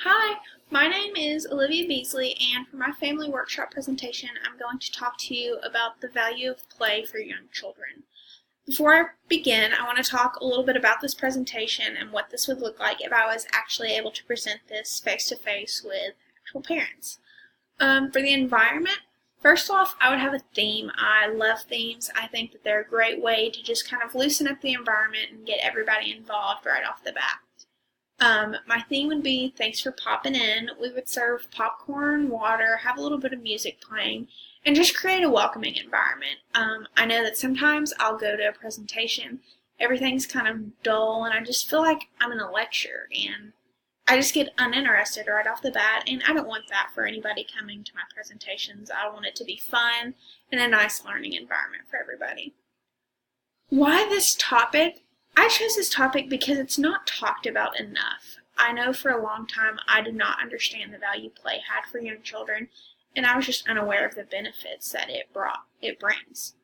Hi, my name is Olivia Beasley, and for my family workshop presentation, I'm going to talk to you about the value of play for young children. Before I begin, I want to talk a little bit about this presentation and what this would look like if I was actually able to present this face-to-face with actual parents. For the environment, first off, I would have a theme. I love themes. I think that they're a great way to just kind of loosen up the environment and get everybody involved right off the bat. My theme would be thanks for popping in. We would serve popcorn, water, have a little bit of music playing, and just create a welcoming environment. I know that sometimes I'll go to a presentation, everything's kind of dull, and I just feel like I'm in a lecture, and I just get uninterested right off the bat, and I don't want that for anybody coming to my presentations. I want it to be fun and a nice learning environment for everybody. Why this topic? I chose this topic because it's not talked about enough. I know for a long time I did not understand the value play had for young children, and I was just unaware of the benefits that it brings.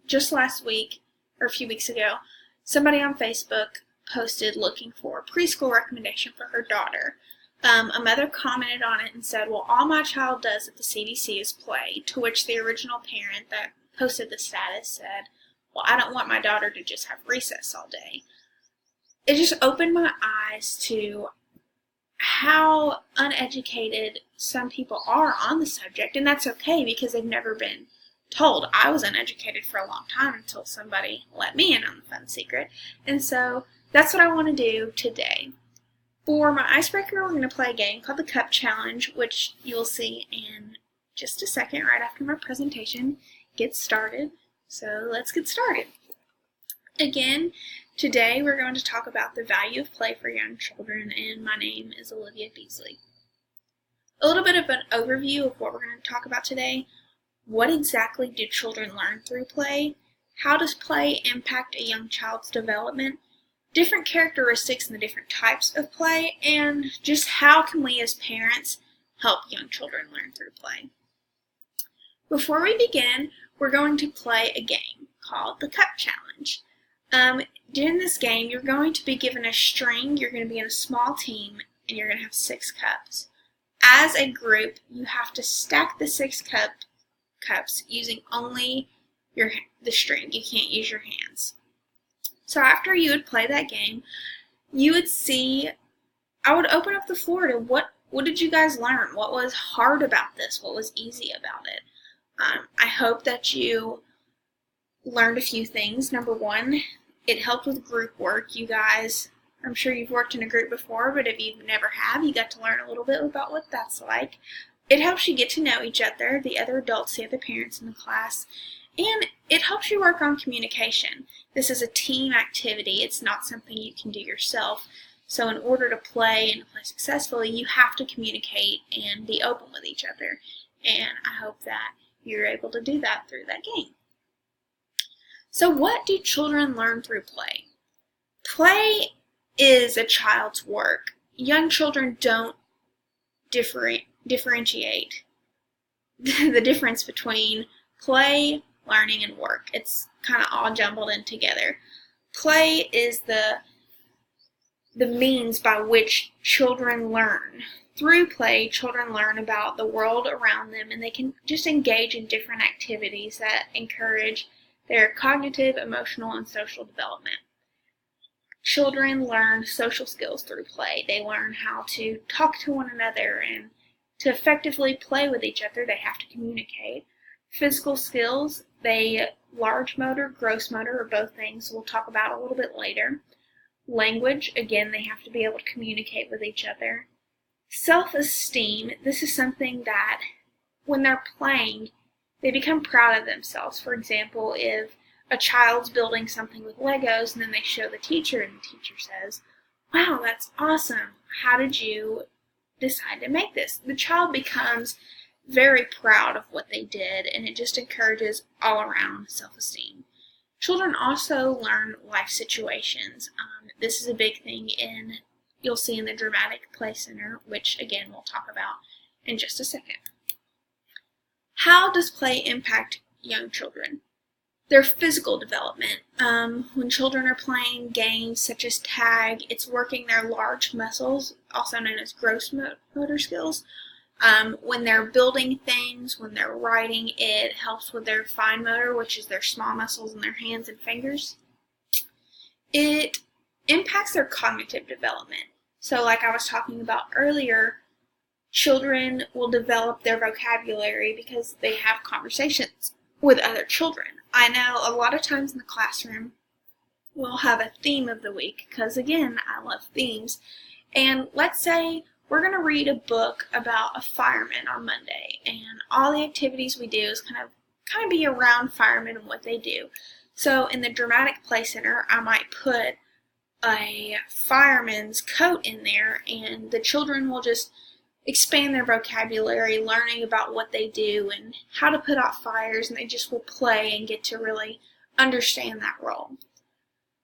Just last week, or a few weeks ago, somebody on Facebook posted looking for a preschool recommendation for her daughter. A mother commented on it and said, well, all my child does at the CDC is play, to which the original parent that posted the status said, well, I don't want my daughter to just have recess all day. It just opened my eyes to how uneducated some people are on the subject, and that's okay because they've never been told. I was uneducated for a long time until somebody let me in on the fun secret, and so that's what I want to do today. For my icebreaker, we're going to play a game called the Cup Challenge, which you'll see in just a second right after my presentation gets started. So let's get started. Again, today we're going to talk about the value of play for young children, and my name is Olivia Beasley. A little bit of an overview of what we're going to talk about today. What exactly do children learn through play? How does play impact a young child's development? Different characteristics and the different types of play, and just how can we as parents help young children learn through play. Before we begin, we're going to play a game called the Cup Challenge. During this game, you're going to be given a string, you're going to be in a small team, and you're going to have 6 cups. As a group, you have to stack the 6 cups using only the string. You can't use your hands. So after you would play that game, you would see, I would open up the floor to what did you guys learn? What was hard about this? What was easy about it? I hope that you learned a few things. Number one, it helped with group work. You guys, I'm sure you've worked in a group before, but if you never have, you got to learn a little bit about what that's like. It helps you get to know each other, the other adults, the other parents in the class, and it helps you work on communication. This is a team activity. It's not something you can do yourself. So in order to play and to play successfully, you have to communicate and be open with each other. And I hope that you're able to do that through that game. So what do children learn through play? Play is a child's work. Young children don't differentiate the difference between play, learning, and work. It's kind of all jumbled in together. Play is the means by which children learn. Through play, children learn about the world around them, and they can just engage in different activities that encourage their cognitive, emotional, and social development. Children learn social skills through play. They learn how to talk to one another, and to effectively play with each other, they have to communicate. Physical skills, large motor, gross motor, or both things we'll talk about a little bit later. Language, again, they have to be able to communicate with each other. Self-esteem, this is something that when they're playing, they become proud of themselves. For example, if a child's building something with Legos and then they show the teacher and the teacher says, wow, that's awesome. How did you decide to make this? The child becomes very proud of what they did, and it just encourages all around self-esteem. Children also learn life situations. This is a big thing you'll see in the Dramatic Play Center, which again we'll talk about in just a second. How does play impact young children? Their physical development. When children are playing games such as tag, it's working their large muscles, also known as gross motor skills. When they're building things, when they're writing, it helps with their fine motor, which is their small muscles in their hands and fingers. It impacts their cognitive development. So like I was talking about earlier, children will develop their vocabulary because they have conversations with other children. I know a lot of times in the classroom we'll have a theme of the week because, again, I love themes. And let's say we're going to read a book about a fireman on Monday, and all the activities we do is kind of be around firemen and what they do. So in the dramatic play center, I might put a fireman's coat in there, and the children will just expand their vocabulary, learning about what they do and how to put out fires, and they just will play and get to really understand that role.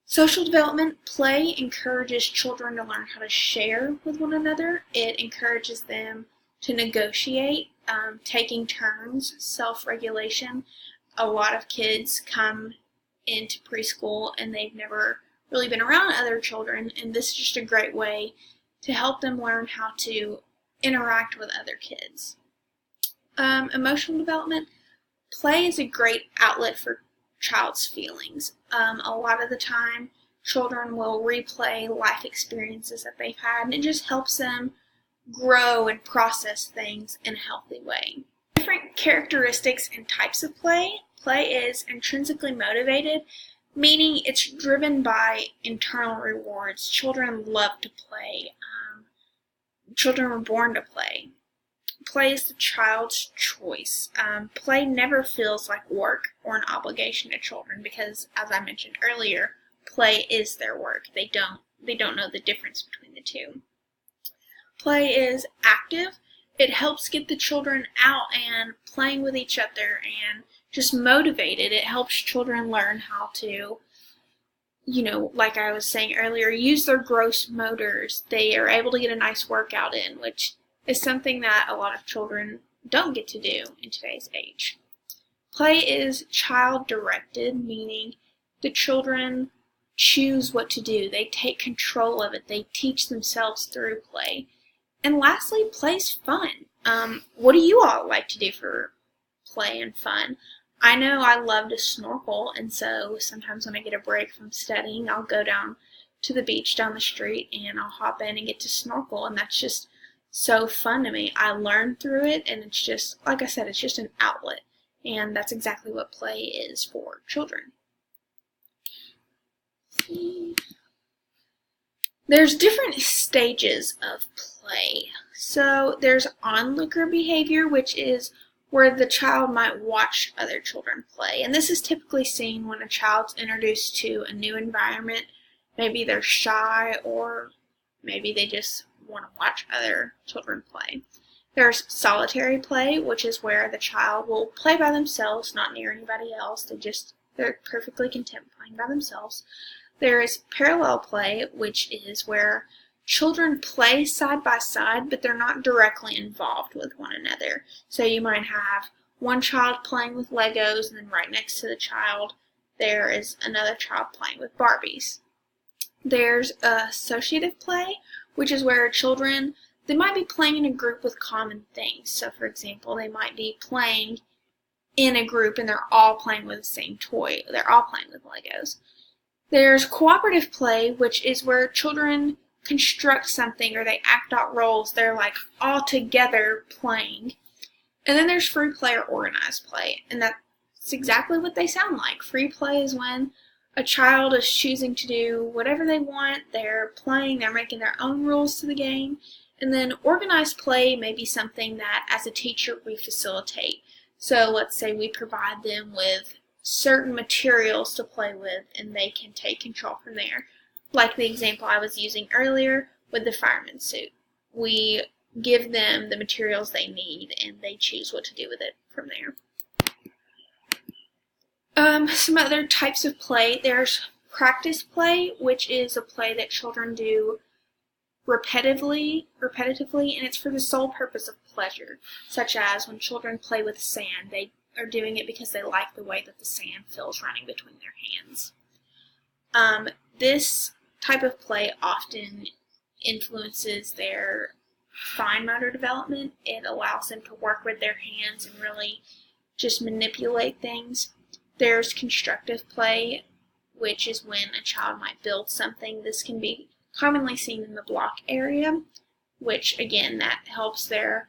Social development. Play encourages children to learn how to share with one another. It encourages them to negotiate, taking turns, self-regulation. A lot of kids come into preschool and they've never really been around other children, and this is just a great way to help them learn how to interact with other kids. Emotional development. Play is a great outlet for child's feelings. A lot of the time, children will replay life experiences that they've had, and it just helps them grow and process things in a healthy way. Different characteristics and types of play. Play is intrinsically motivated, meaning it's driven by internal rewards. Children love to play. Children were born to play. Play is the child's choice. Play never feels like work or an obligation to children because, as I mentioned earlier, play is their work. They don't know the difference between the two. Play is active. It helps get the children out and playing with each other and just motivated. It helps children learn how to, like I was saying earlier, use their gross motors. They are able to get a nice workout in, which is something that a lot of children don't get to do in today's age. Play is child-directed, meaning the children choose what to do. They take control of it. They teach themselves through play. And lastly, play's fun. What do you all like to do for play and fun? I know I love to snorkel, and so sometimes when I get a break from studying, I'll go down to the beach down the street and I'll hop in and get to snorkel, and that's just so fun to me. I learn through it, and it's just, like I said, it's just an outlet, and that's exactly what play is for children. There's different stages of play. So there's onlooker behavior, which is where the child might watch other children play. And this is typically seen when a child's introduced to a new environment. Maybe they're shy, or maybe they just want to watch other children play. There's solitary play, which is where the child will play by themselves, not near anybody else. They're perfectly content playing by themselves. There is parallel play, which is where children play side by side, but they're not directly involved with one another. So you might have one child playing with Legos, and then right next to the child there is another child playing with Barbies. There's associative play, which is where children, they might be playing in a group with common things. So for example, they might be playing in a group and they're all playing with the same toy. They're all playing with Legos. There's cooperative play, which is where children construct something or they act out roles. They're like all together playing. And then there's free play or organized play, and that's exactly what they sound like. Free play is when a child is choosing to do whatever they want. They're playing, they're making their own rules to the game. And then organized play may be something that as a teacher we facilitate. So let's say we provide them with certain materials to play with, and they can take control from there. Like the example I was using earlier with the fireman's suit. We give them the materials they need, and they choose what to do with it from there. Some other types of play. There's practice play, which is a play that children do repetitively, and it's for the sole purpose of pleasure, such as when children play with sand. They are doing it because they like the way that the sand feels running between their hands. This type of play often influences their fine motor development. It allows them to work with their hands and really just manipulate things. There's constructive play, which is when a child might build something. This can be commonly seen in the block area, which again, that helps their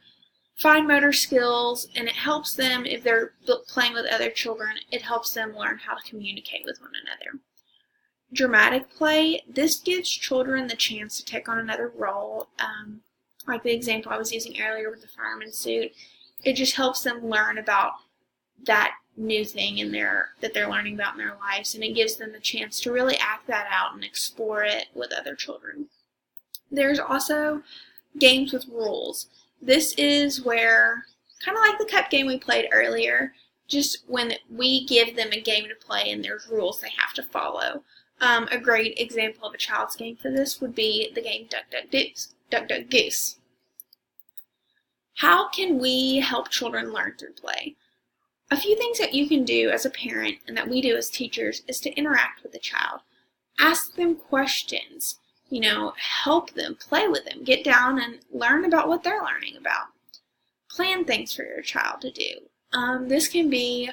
fine motor skills, and it helps them, if they're playing with other children, it helps them learn how to communicate with one another. Dramatic play, this gives children the chance to take on another role, like the example I was using earlier with the fireman's suit. It just helps them learn about that new thing that they're learning about in their lives, and it gives them the chance to really act that out and explore it with other children. There's also games with rules. This is where, kind of like the cup game we played earlier, just when we give them a game to play and there's rules they have to follow. A great example of a child's game for this would be the game Duck, Duck, Goose. How can we help children learn through play? A few things that you can do as a parent and that we do as teachers is to interact with the child. Ask them questions, help them, play with them, get down and learn about what they're learning about. Plan things for your child to do. This can be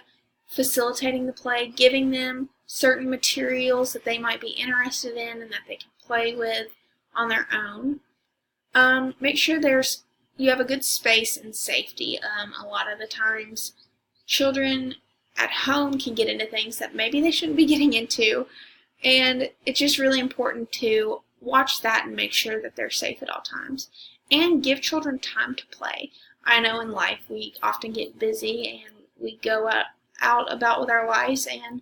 facilitating the play, giving them certain materials that they might be interested in and that they can play with on their own. Make sure you have a good space and safety. A lot of the times, children at home can get into things that maybe they shouldn't be getting into, and it's just really important to watch that and make sure that they're safe at all times. And give children time to play. I know in life we often get busy and we go out about with our lives and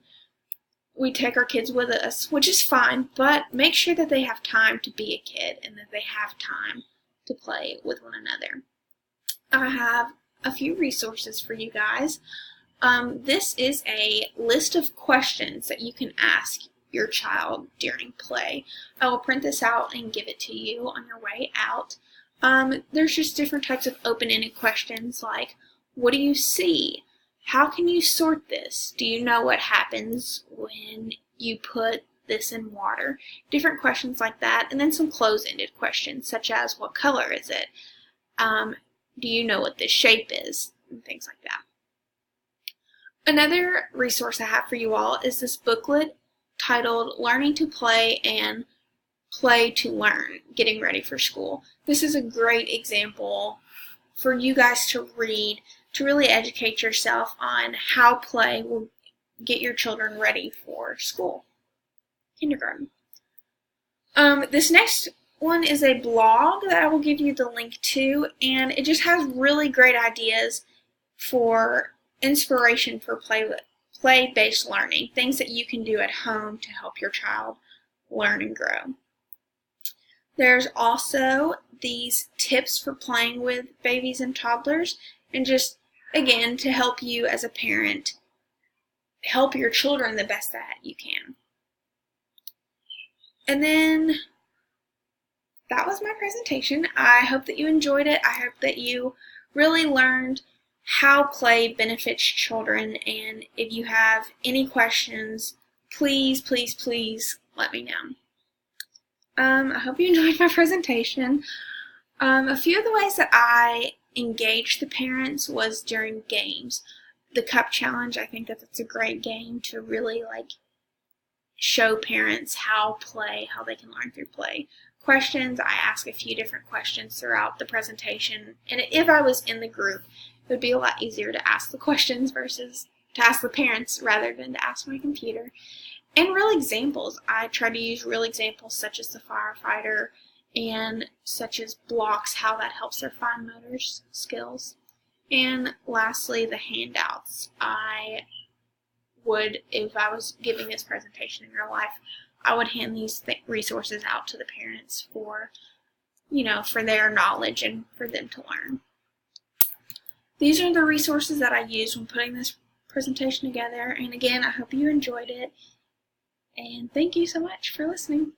we take our kids with us, which is fine, but make sure that they have time to be a kid and that they have time to play with one another. I have a few resources for you guys. This is a list of questions that you can ask your child during play. I will print this out and give it to you on your way out. There's just different types of open-ended questions like, what do you see? How can you sort this? Do you know what happens when you put this in water? Different questions like that. And then some close-ended questions such as, what color is it? Do you know what this shape is? And things like that. Another resource I have for you all is this booklet titled Learning to Play and Play to Learn, Getting Ready for School. This is a great example for you guys to read to really educate yourself on how play will get your children ready for school, kindergarten. This next one is a blog that I will give you the link to, and it just has really great ideas for inspiration for play-based learning, things that you can do at home to help your child learn and grow. There's also these tips for playing with babies and toddlers, and just, again, to help you as a parent help your children the best that you can. And then that was my presentation. I hope that you enjoyed it. I hope that you really learned how play benefits children, and if you have any questions, please let me know. I hope you enjoyed my presentation. A few of the ways that I engaged the parents was during games. The Cup Challenge, I think that's a great game to really show parents how they can learn through play. Questions, I ask a few different questions throughout the presentation, and if I was in the group, it would be a lot easier to ask the questions versus to ask the parents rather than to ask my computer. And real examples. I try to use real examples such as the firefighter and such as blocks, how that helps their fine motor skills. And lastly, the handouts. If I was giving this presentation in real life, I would hand these resources out to the parents for their knowledge and for them to learn. These are the resources that I used when putting this presentation together, and again, I hope you enjoyed it, and thank you so much for listening.